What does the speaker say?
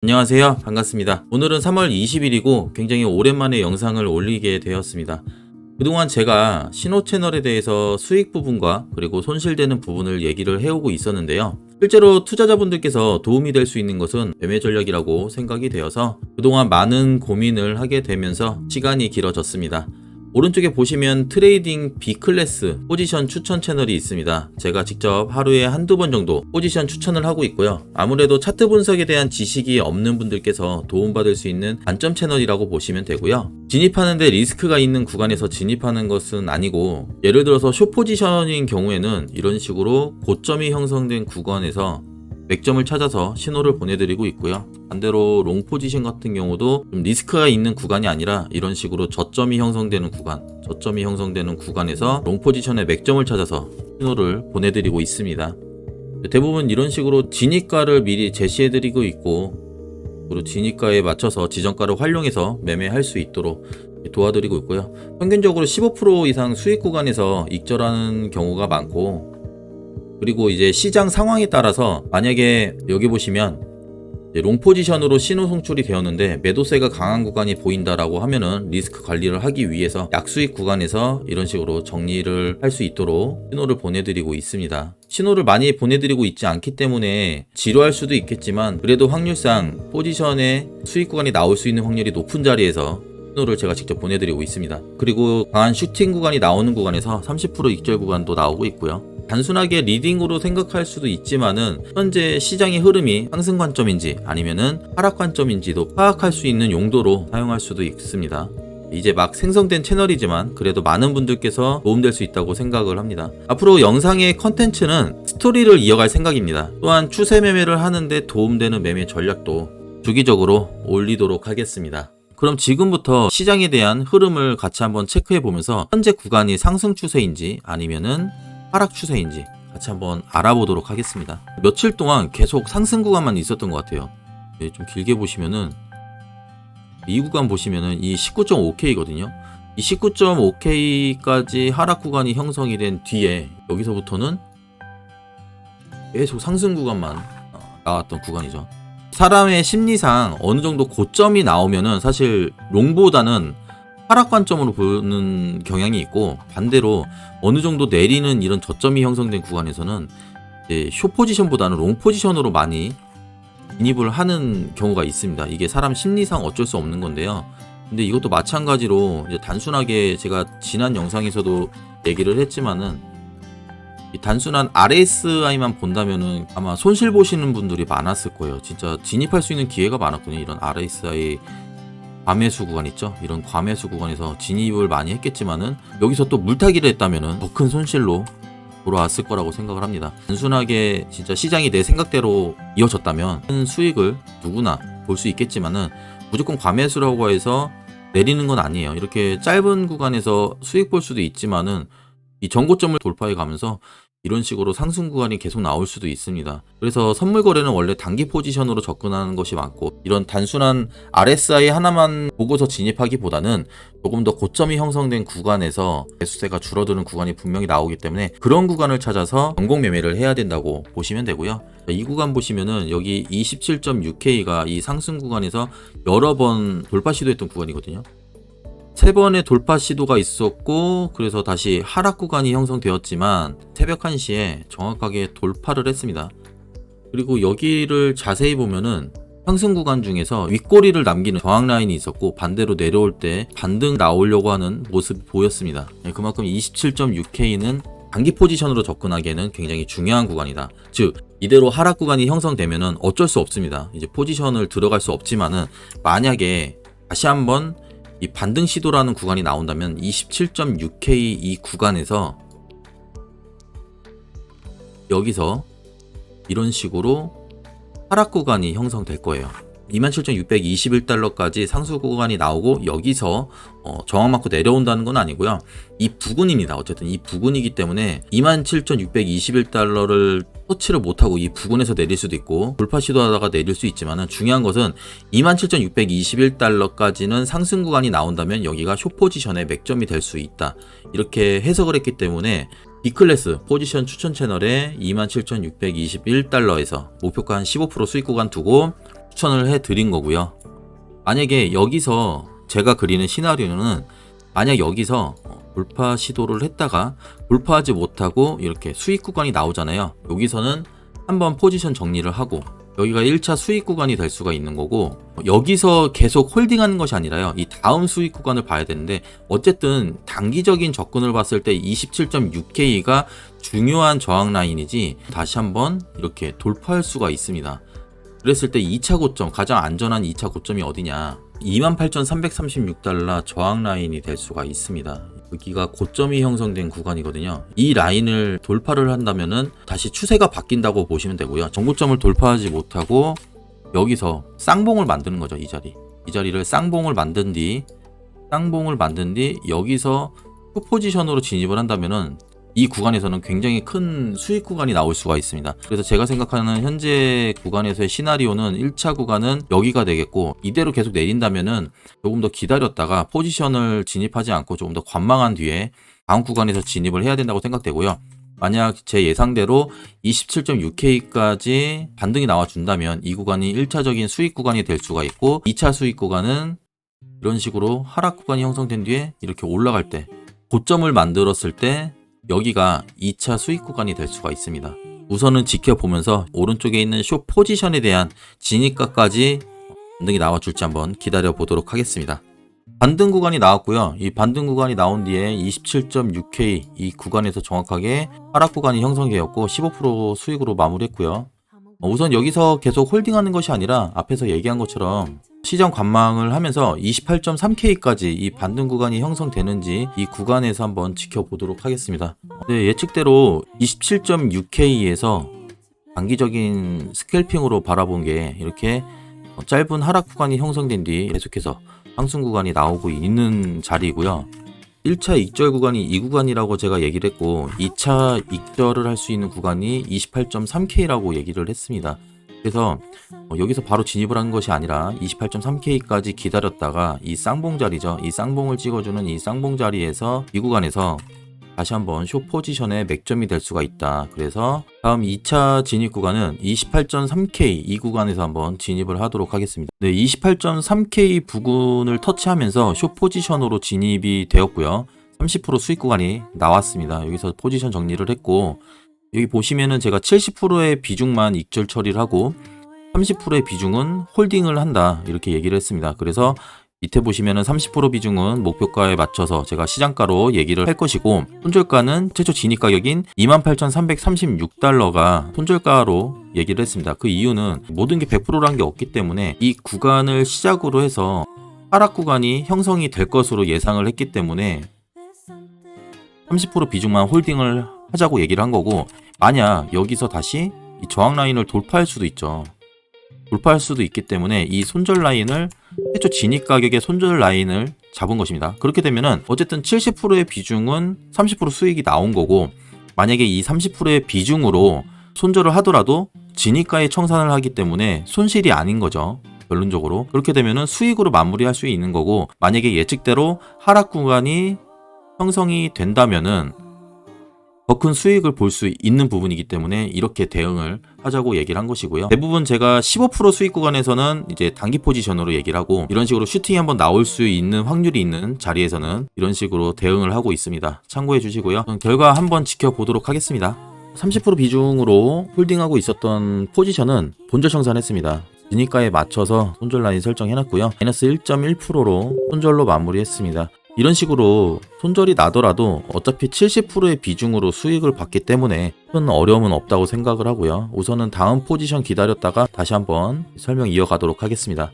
안녕하세요. 반갑습니다. 오늘은 3월 20일이고 굉장히 오랜만에 영상을 올리게 되었습니다. 그동안 제가 신호 채널에 대해서 수익 부분과 그리고 손실되는 부분을 얘기를 해오고 있었는데요. 실제로 투자자분들께서 도움이 될 수 있는 것은 매매 전략이라고 생각이 되어서 그동안 많은 고민을 하게 되면서 시간이 길어졌습니다. 오른쪽에 보시면 트레이딩 B클래스 포지션 추천 채널이 있습니다. 제가 직접 하루에 한두 번 정도 포지션 추천을 하고 있고요. 아무래도 차트 분석에 대한 지식이 없는 분들께서 도움받을 수 있는 관점 채널이라고 보시면 되고요. 진입하는데 리스크가 있는 구간에서 진입하는 것은 아니고, 예를 들어서 숏 포지션인 경우에는 이런 식으로 고점이 형성된 구간에서 맥점을 찾아서 신호를 보내드리고 있고요. 반대로 롱 포지션 같은 경우도 좀 리스크가 있는 구간이 아니라 이런 식으로 저점이 형성되는 구간에서 롱 포지션의 맥점을 찾아서 신호를 보내드리고 있습니다. 대부분 이런 식으로 진입가를 미리 제시해드리고 있고, 그리고 진입가에 맞춰서 지정가를 활용해서 매매할 수 있도록 도와드리고 있고요. 평균적으로 15% 이상 수익 구간에서 익절하는 경우가 많고, 그리고 이제 시장 상황에 따라서 만약에 여기 보시면 롱 포지션으로 신호 송출이 되었는데 매도세가 강한 구간이 보인다라고 하면은 리스크 관리를 하기 위해서 약수익 구간에서 이런 식으로 정리를 할 수 있도록 신호를 보내드리고 있습니다. 신호를 많이 보내드리고 있지 않기 때문에 지루할 수도 있겠지만, 그래도 확률상 포지션에 수익 구간이 나올 수 있는 확률이 높은 자리에서 신호를 제가 직접 보내드리고 있습니다. 그리고 강한 슈팅 구간이 나오는 구간에서 30% 익절 구간도 나오고 있고요. 단순하게 리딩으로 생각할 수도 있지만은 현재 시장의 흐름이 상승 관점인지 아니면은 하락 관점인지도 파악할 수 있는 용도로 사용할 수도 있습니다. 이제 막 생성된 채널이지만 그래도 많은 분들께서 도움될 수 있다고 생각을 합니다. 앞으로 영상의 컨텐츠는 스토리를 이어갈 생각입니다. 또한 추세 매매를 하는데 도움되는 매매 전략도 주기적으로 올리도록 하겠습니다. 그럼 지금부터 시장에 대한 흐름을 같이 한번 체크해 보면서 현재 구간이 상승 추세인지 아니면은 하락 추세인지 같이 한번 알아보도록 하겠습니다. 며칠 동안 계속 상승 구간만 있었던 것 같아요. 좀 길게 보시면은 이 구간 보시면은 이 19.5K거든요. 이 19.5K까지 하락 구간이 형성이 된 뒤에 여기서부터는 계속 상승 구간만 나왔던 구간이죠. 사람의 심리상 어느 정도 고점이 나오면은 사실 롱보다는 하락 관점으로 보는 경향이 있고, 반대로 어느 정도 내리는 이런 저점이 형성된 구간에서는 이제 숏 포지션보다는 롱 포지션으로 많이 진입을 하는 경우가 있습니다. 이게 사람 심리상 어쩔 수 없는 건데요. 근데 이것도 마찬가지로 이제 단순하게 제가 지난 영상에서도 얘기를 했지만은 이 단순한 RSI만 본다면은 아마 손실 보시는 분들이 많았을 거예요. 진짜 진입할 수 있는 기회가 많았거든요. 이런 RSI 과매수 구간 있죠. 이런 과매수 구간에서 진입을 많이 했겠지만은 여기서 또 물타기를 했다면은 더 큰 손실로 돌아왔을 거라고 생각을 합니다. 단순하게 진짜 시장이 내 생각대로 이어졌다면 큰 수익을 누구나 볼 수 있겠지만은 무조건 과매수라고 해서 내리는 건 아니에요. 이렇게 짧은 구간에서 수익 볼 수도 있지만은 이 전고점을 돌파해 가면서 이런 식으로 상승 구간이 계속 나올 수도 있습니다. 그래서 선물 거래는 원래 단기 포지션으로 접근하는 것이 많고, 이런 단순한 RSI 하나만 보고서 진입하기보다는 조금 더 고점이 형성된 구간에서 매수세가 줄어드는 구간이 분명히 나오기 때문에 그런 구간을 찾아서 전공 매매를 해야 된다고 보시면 되고요. 이 구간 보시면은 여기 27.6K가 이 상승 구간에서 여러 번 돌파 시도했던 구간이거든요. 3번의 돌파 시도가 있었고, 그래서 다시 하락 구간이 형성되었지만 새벽 1시에 정확하게 돌파를 했습니다. 그리고 여기를 자세히 보면은 상승 구간 중에서 윗꼬리를 남기는 저항 라인이 있었고, 반대로 내려올 때 반등 나오려고 하는 모습이 보였습니다. 그만큼 27.6K는 단기 포지션으로 접근하기에는 굉장히 중요한 구간이다. 즉 이대로 하락 구간이 형성되면은 어쩔 수 없습니다. 이제 포지션을 들어갈 수 없지만은 만약에 다시 한번 이 반등 시도라는 구간이 나온다면 27.6K 이 구간에서 여기서 이런 식으로 하락 구간이 형성될 거예요. 27,621달러까지 상승 구간이 나오고 여기서 저항 맞고 내려온다는 건 아니고요. 이 부근입니다. 어쨌든 이 부근이기 때문에 27,621달러를 터치를 못하고 이 부근에서 내릴 수도 있고 돌파 시도하다가 내릴 수 있지만, 중요한 것은 27,621달러까지는 상승 구간이 나온다면 여기가 숏 포지션의 맥점이 될 수 있다. 이렇게 해석을 했기 때문에 B클래스 포지션 추천 채널에 27,621달러에서 목표가 한 15% 수익 구간 두고 추천을 해드린 거고요. 만약에 여기서 제가 그리는 시나리오는 만약 여기서 돌파 시도를 했다가 돌파하지 못하고 이렇게 수익 구간이 나오잖아요. 여기서는 한번 포지션 정리를 하고 여기가 1차 수익 구간이 될 수가 있는 거고, 여기서 계속 홀딩하는 것이 아니라요, 이 다음 수익 구간을 봐야 되는데, 어쨌든 단기적인 접근을 봤을 때 27.6K가 중요한 저항 라인이지 다시 한번 이렇게 돌파할 수가 있습니다. 그랬을 때 2차 고점, 가장 안전한 2차 고점이 어디냐, 28,336달러 저항 라인이 될 수가 있습니다. 여기가 고점이 형성된 구간이거든요. 이 라인을 돌파를 한다면은 다시 추세가 바뀐다고 보시면 되고요. 정고점을 돌파하지 못하고 여기서 쌍봉을 만드는 거죠. 이 자리를 쌍봉을 만든 뒤 여기서 포지션으로 진입을 한다면은 이 구간에서는 굉장히 큰 수익 구간이 나올 수가 있습니다. 그래서 제가 생각하는 현재 구간에서의 시나리오는 1차 구간은 여기가 되겠고, 이대로 계속 내린다면은 조금 더 기다렸다가 포지션을 진입하지 않고 조금 더 관망한 뒤에 다음 구간에서 진입을 해야 된다고 생각되고요. 만약 제 예상대로 27.6K까지 반등이 나와준다면 이 구간이 1차적인 수익 구간이 될 수가 있고, 2차 수익 구간은 이런 식으로 하락 구간이 형성된 뒤에 이렇게 올라갈 때 고점을 만들었을 때 여기가 2차 수익 구간이 될 수가 있습니다. 우선은 지켜보면서 오른쪽에 있는 숏 포지션에 대한 진입가까지 반등이 나와줄지 한번 기다려 보도록 하겠습니다. 반등 구간이 나왔고요. 이 반등 구간이 나온 뒤에 27.6K 이 구간에서 정확하게 하락 구간이 형성되었고 15% 수익으로 마무리했고요. 우선 여기서 계속 홀딩하는 것이 아니라 앞에서 얘기한 것처럼 시장 관망을 하면서 28.3K까지 이 반등 구간이 형성되는지 이 구간에서 한번 지켜보도록 하겠습니다. 네, 예측대로 27.6K에서 단기적인 스캘핑으로 바라본 게 이렇게 짧은 하락 구간이 형성된 뒤 계속해서 상승 구간이 나오고 있는 자리이고요. 1차 익절 구간이 이 구간이라고 제가 얘기를 했고 2차 익절을 할 수 있는 구간이 28.3K라고 얘기를 했습니다. 그래서 여기서 바로 진입을 한 것이 아니라 28.3K까지 기다렸다가 이 쌍봉 자리죠. 이 쌍봉을 찍어주는 이 쌍봉 자리에서 이 구간에서 다시 한번 숏 포지션의 맥점이 될 수가 있다. 그래서 다음 2차 진입 구간은 28.3K 이 구간에서 한번 진입을 하도록 하겠습니다. 네, 28.3K 부근을 터치하면서 숏 포지션으로 진입이 되었고요. 30% 수익 구간이 나왔습니다. 여기서 포지션 정리를 했고, 여기 보시면은 제가 70%의 비중만 익절 처리를 하고 30%의 비중은 홀딩을 한다 이렇게 얘기를 했습니다. 그래서 밑에 보시면은 30% 비중은 목표가에 맞춰서 제가 시장가로 얘기를 할 것이고, 손절가는 최초 진입 가격인 28,336달러가 손절가로 얘기를 했습니다. 그 이유는 모든 게 100%란 게 없기 때문에 이 구간을 시작으로 해서 하락 구간이 형성이 될 것으로 예상을 했기 때문에 30% 비중만 홀딩을 하자고 얘기를 한 거고, 만약 여기서 다시 이 저항 라인을 돌파할 수도 있죠. 돌파할 수도 있기 때문에 이 손절 라인을 최초 진입 가격의 손절 라인을 잡은 것입니다. 그렇게 되면은 어쨌든 70%의 비중은 30% 수익이 나온 거고, 만약에 이 30%의 비중으로 손절을 하더라도 진입가에 청산을 하기 때문에 손실이 아닌 거죠. 결론적으로 그렇게 되면은 수익으로 마무리할 수 있는 거고, 만약에 예측대로 하락 구간이 형성이 된다면은 더 큰 수익을 볼 수 있는 부분이기 때문에 이렇게 대응을 하자고 얘기를 한 것이고요. 대부분 제가 15% 수익 구간에서는 이제 단기 포지션으로 얘기를 하고, 이런 식으로 슈팅이 한번 나올 수 있는 확률이 있는 자리에서는 이런 식으로 대응을 하고 있습니다. 참고해 주시고요. 결과 한번 지켜보도록 하겠습니다. 30% 비중으로 홀딩하고 있었던 포지션은 본절 청산했습니다. 진입가에 맞춰서 손절 라인 설정해놨고요. 마이너스 1.1%로 손절로 마무리했습니다. 이런 식으로 손절이 나더라도 어차피 70%의 비중으로 수익을 받기 때문에 큰 어려움은 없다고 생각을 하고요. 우선은 다음 포지션 기다렸다가 다시 한번 설명 이어가도록 하겠습니다.